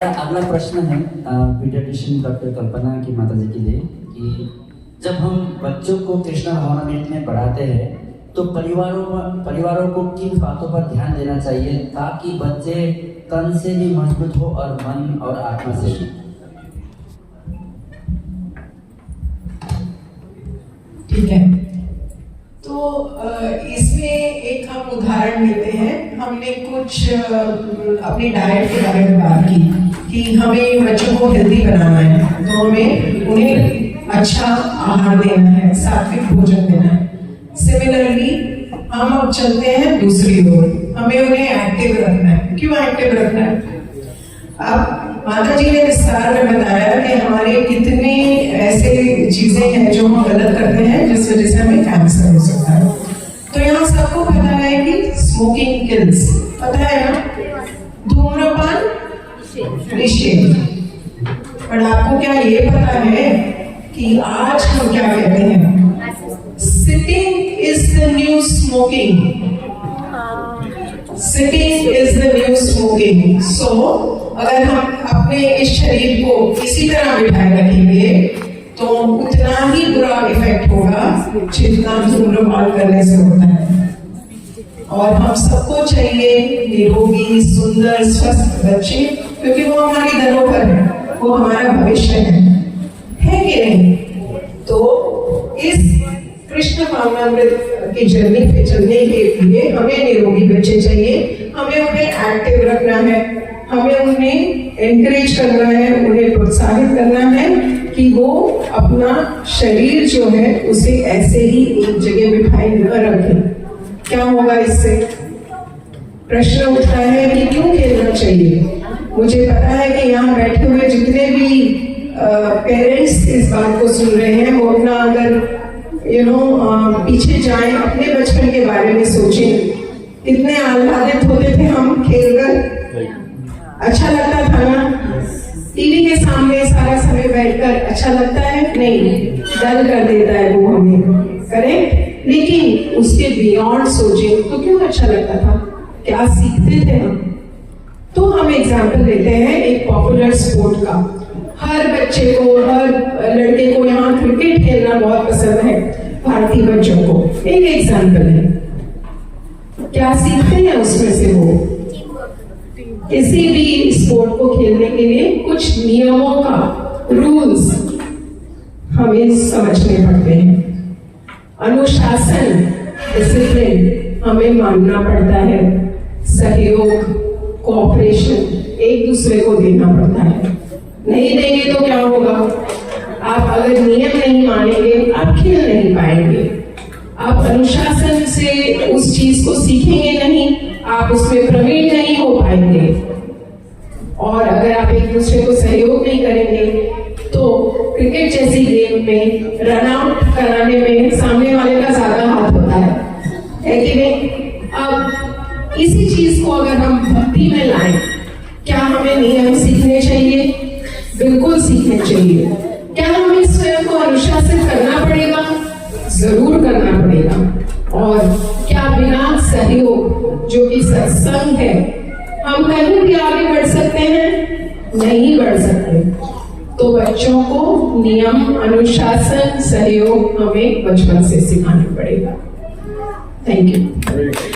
अगला प्रश्न है पीडियाट्रिशियन डॉक्टर कल्पना की माता जी के लिए कि जब हम बच्चों को कृष्णा भावनामृत में पढ़ाते हैं तो परिवारों को किन बातों पर ध्यान देना चाहिए ताकि बच्चे तन से भी मजबूत हो और मन और आत्मा से भी। ठीक है, तो इसमें एक हम उदाहरण लेते हैं। हमने कुछ अपनी डाइट के बारे में बात की कि हमें बच्चों को हेल्दी बनाना है, तो हमें उन्हें अच्छा आहार देना है, सात्विक भोजन देना है। सिमिलरली हम अब चलते हैं दूसरी ओर, हमें उन्हें एक्टिव रखना है। क्यों एक्टिव रखना है? अब माता जी ने विस्तार में बताया कि हमारे कितने ऐसे चीजें हैं जो हम गलत करते हैं जिस वजह से हमें कैंसर हो सकता है। तो यहाँ सबको पता है कि स्मोकिंग किल्स, पता है ना, धूम्रपान निषेध। पर आपको क्या ये पता है कि आज हम क्या कहते हैं? Sitting is the new smoking. Sitting is the new smoking. So अगर हम अपने इस शरीर को इसी तरह बिठाए रखेंगे तो उतना ही बुरा इफेक्ट होगा जितना धूम्रपान करने से होता है। और हम सबको चाहिए निरोगी, सुंदर, स्वस्थ बच्चे, क्योंकि वो हमारी धरोहर है, वो हमारा भविष्य है कि नहीं? तो इस कृष्ण भावनामृत की जर्नी पे चलने के लिए हमें निरोगी बच्चे चाहिए, हमें उन्हें एक्टिव रखना है, हमें उन्हें एनकरेज करना है, उन्हें प्रोत्साहित करना है कि वो अपना शरीर जो है उसे ऐसे ही एक जगह बिठाए न रखें। क्या होगा इससे? प्रश्न उठता है कि क्यों खेलना चाहिए। मुझे पता है कि यहाँ बैठे हुए जितने भी पेरेंट्स इस बात को सुन रहे हैं वो अपना अगर पीछे जाएं, अपने बचपन के बारे में सोचें, कितने आह्लादित होते थे हम खेलकर। अच्छा लगता था ना? टीवी के सामने सारा समय बैठकर अच्छा लगता है? नहीं, डल कर देता है वो हमें, करेक्ट? लेकिन उसके बियॉन्ड सोचे तो क्यों अच्छा लगता था? क्या सीखते थे हम? तो हम एग्जाम्पल लेते हैं एक पॉपुलर स्पोर्ट का। हर बच्चे को, हर लड़के को यहाँ क्रिकेट खेलना बहुत पसंद है, भारतीय बच्चों को। एक एग्जाम्पल है, क्या सीखते हैं उसमें से? वो किसी भी स्पोर्ट को खेलने के लिए कुछ नियमों का, रूल्स हमें समझने पड़ते हैं। अनुशासन, डिसिप्लिन हमें मानना पड़ता है। सहयोग, कोऑपरेशन एक दूसरे को देना पड़ता है। नहीं देंगे तो क्या होगा? आप अगर नियम नहीं मानेंगे आप खेल नहीं पाएंगे। आप अनुशासन से उस चीज को सीखेंगे नहीं, आप उसमें प्रवीण नहीं हो पाएंगे। और अगर आप एक दूसरे को सहयोग नहीं करेंगे तो क्रिकेट जैसी गेम में रन आउट कराने में सामने वाले का ज्यादा हाथ होता है कि नहीं? अब इसी चीज को अगर हम भक्ति में लाएं, क्या हमें नियम सीखने चाहिए? बिल्कुल सीखने चाहिए। क्या हमें स्वयं को अनुशासित करना पड़ेगा? जरूर करना पड़ेगा। और क्या बिना सहयोग, जो कि सत्संग है, हम कहीं भी आगे बढ़ सकते हैं? नहीं बढ़ सकते। तो बच्चों को नियम, अनुशासन, सहयोग हमें बचपन से सिखाना पड़ेगा। Thank you.